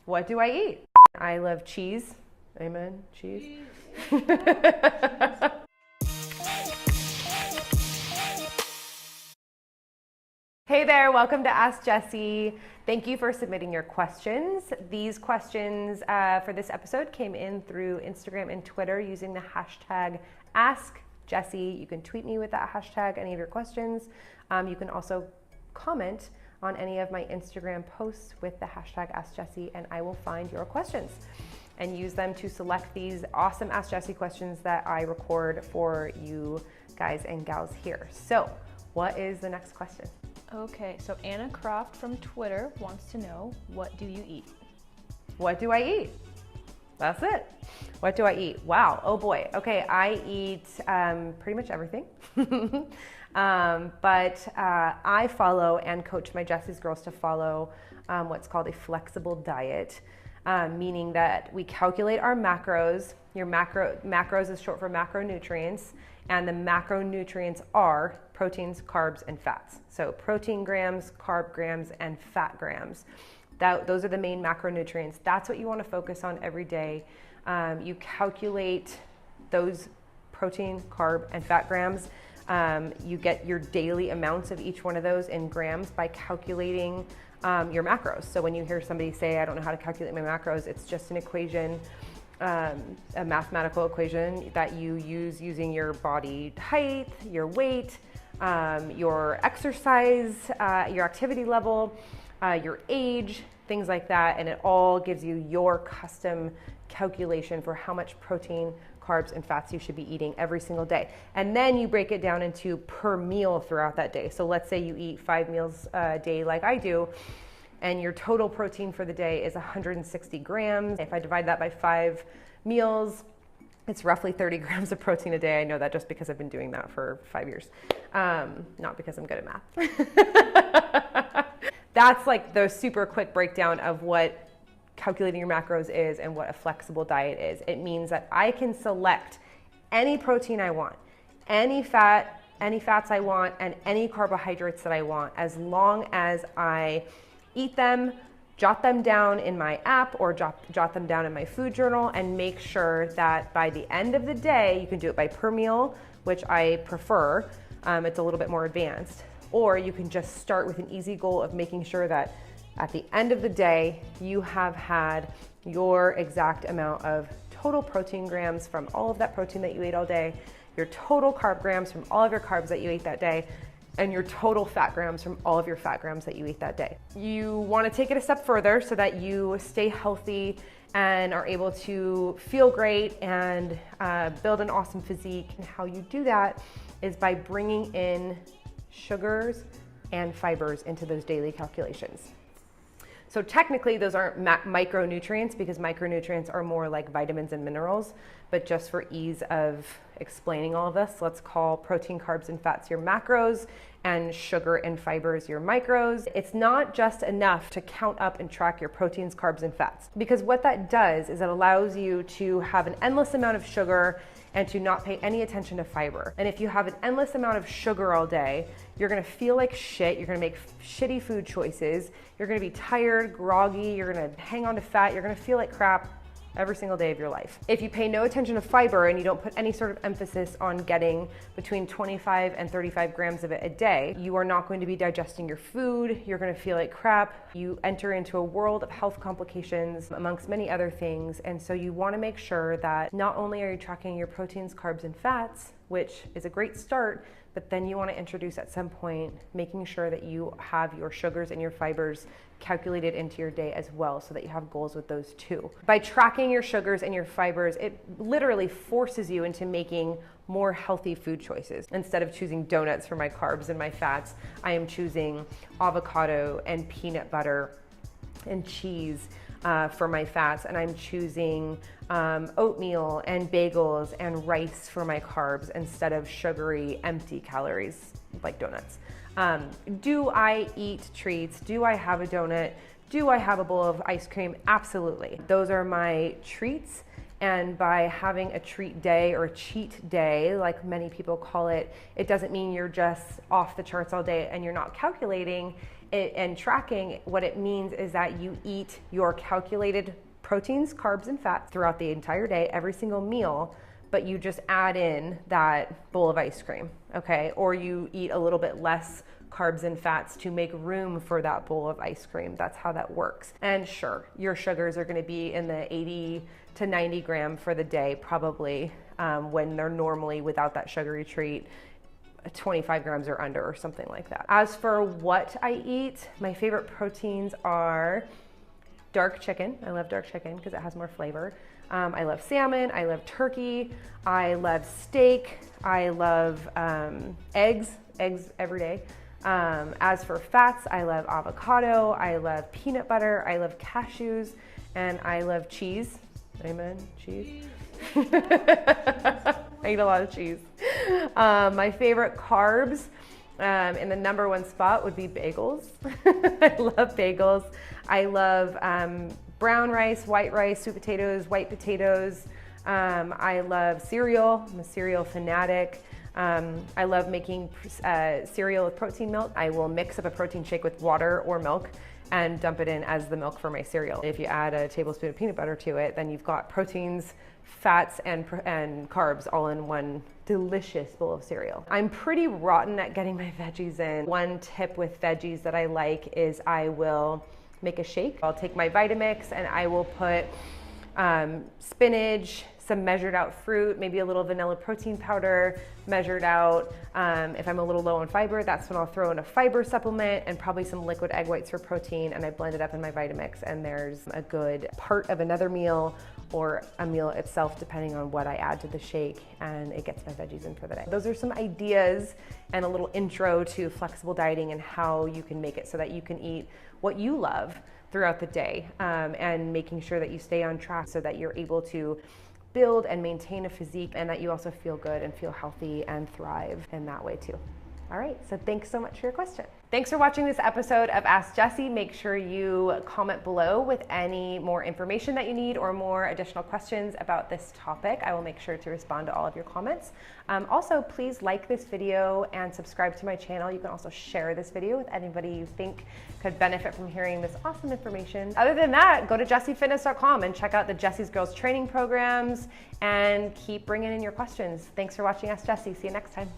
What do I eat? I love cheese. Amen. Cheese. Hey there, welcome to Ask Jessie. Thank you for submitting your questions. These questions for this episode came in through Instagram and Twitter using the hashtag AskJessie. You can tweet me with that hashtag any of your questions. You can also comment on any of my Instagram posts with the hashtag AskJessie, and I will find your questions and use them to select these awesome Ask Jessie questions that I record for you guys and gals here. So, what is the next question? Okay, so Anna Croft from Twitter wants to know, what do you eat? What do I eat? That's it. What do I eat? Wow. Oh boy. Okay, I eat pretty much everything. But I follow and coach my Jessie's girls to follow what's called a flexible diet, meaning that we calculate our macros. Your macros is short for macronutrients, and the macronutrients are proteins, carbs, and fats. So protein grams, carb grams, and fat grams. Those are the main macronutrients. That's what you want to focus on every day. You calculate those protein, carb, and fat grams. You get your daily amounts of each one of those in grams by calculating your macros. So when you hear somebody say, I don't know how to calculate my macros, it's just an equation, a mathematical equation that you use using your body height, your weight, your exercise, your activity level, your age, things like that, and it all gives you your custom calculation for how much protein, carbs, and fats you should be eating every single day. And then you break it down into per meal throughout that day. So let's say you eat 5 meals a day like I do, and your total protein for the day is 160 grams. If I divide that by 5 meals, it's roughly 30 grams of protein a day. I know that just because I've been doing that for 5 years, not because I'm good at math. That's like the super quick breakdown of what calculating your macros is and what a flexible diet is. It means that I can select any protein I want, any fats I want, and any carbohydrates that I want, as long as I eat them, jot them down in my app or jot them down in my food journal, and make sure that by the end of the day, you can do it by per meal, which I prefer. It's a little bit more advanced. Or you can just start with an easy goal of making sure that at the end of the day, you have had your exact amount of total protein grams from all of that protein that you ate all day, your total carb grams from all of your carbs that you ate that day, and your total fat grams from all of your fat grams that you ate that day. You want to take it a step further so that you stay healthy and are able to feel great and build an awesome physique. And how you do that is by bringing in sugars and fibers into those daily calculations. So technically those aren't micronutrients, because micronutrients are more like vitamins and minerals, but just for ease of explaining all of this, let's call protein, carbs, and fats your macros and sugar and fibers your micros. It's not just enough to count up and track your proteins, carbs, and fats, because what that does is it allows you to have an endless amount of sugar and to not pay any attention to fiber. And if you have an endless amount of sugar all day, you're gonna feel like shit, you're gonna make shitty food choices, you're gonna be tired, groggy, you're gonna hang on to fat, you're gonna feel like crap every single day of your life. If you pay no attention to fiber and you don't put any sort of emphasis on getting between 25 and 35 grams of it a day, you are not going to be digesting your food, you're gonna feel like crap, you enter into a world of health complications amongst many other things. And so you wanna make sure that not only are you tracking your proteins, carbs, and fats, which is a great start, but then you want to introduce at some point making sure that you have your sugars and your fibers calculated into your day as well, so that you have goals with those too. By tracking your sugars and your fibers, it literally forces you into making more healthy food choices. Instead of choosing donuts for my carbs and my fats, I am choosing avocado and peanut butter and cheese for my fats, and I'm choosing oatmeal and bagels and rice for my carbs instead of sugary, empty calories like donuts. Do I eat treats? Do I have a donut? Do I have a bowl of ice cream? Absolutely. Those are my treats. And by having a treat day or a cheat day, like many people call it, it doesn't mean you're just off the charts all day and you're not calculating. And tracking, what it means is that you eat your calculated proteins, carbs, and fats throughout the entire day, every single meal, but you just add in that bowl of ice cream, okay? Or you eat a little bit less carbs and fats to make room for that bowl of ice cream. That's how that works. And sure, your sugars are gonna be in the 80 to 90 gram for the day, probably, when they're normally, without that sugary treat, 25 grams or under or something like that. As for what I eat, my favorite proteins are dark chicken. I love dark chicken because it has more flavor. I love salmon, I love turkey, I love steak, I love eggs every day. As for fats, I love avocado, I love peanut butter, I love cashews, and I love cheese. Amen, cheese. I eat a lot of cheese. My favorite carbs, in the number one spot would be bagels. I love bagels. I love brown rice, white rice, sweet potatoes, white potatoes. I love cereal. I'm a cereal fanatic. I love making cereal with protein milk. I will mix up a protein shake with water or milk and dump it in as the milk for my cereal. If you add a tablespoon of peanut butter to it, then you've got proteins, fats, and carbs all in one delicious bowl of cereal. I'm pretty rotten at getting my veggies in. One tip with veggies that I like is I will make a shake. I'll take my Vitamix and I will put spinach, some measured out fruit, maybe a little vanilla protein powder, measured out. If I'm a little low on fiber, that's when I'll throw in a fiber supplement and probably some liquid egg whites for protein, and I blend it up in my Vitamix, and there's a good part of another meal or a meal itself, depending on what I add to the shake, and it gets my veggies in for the day. Those are some ideas and a little intro to flexible dieting and how you can make it so that you can eat what you love throughout the day, and making sure that you stay on track so that you're able to build and maintain a physique, and that you also feel good and feel healthy and thrive in that way too. All right, so thanks so much for your question. Thanks for watching this episode of Ask Jessie. Make sure you comment below with any more information that you need or more additional questions about this topic. I will make sure to respond to all of your comments. Also, please like this video and subscribe to my channel. You can also share this video with anybody you think could benefit from hearing this awesome information. Other than that, go to jessiefitness.com and check out the Jessie's Girls training programs and keep bringing in your questions. Thanks for watching Ask Jessie. See you next time.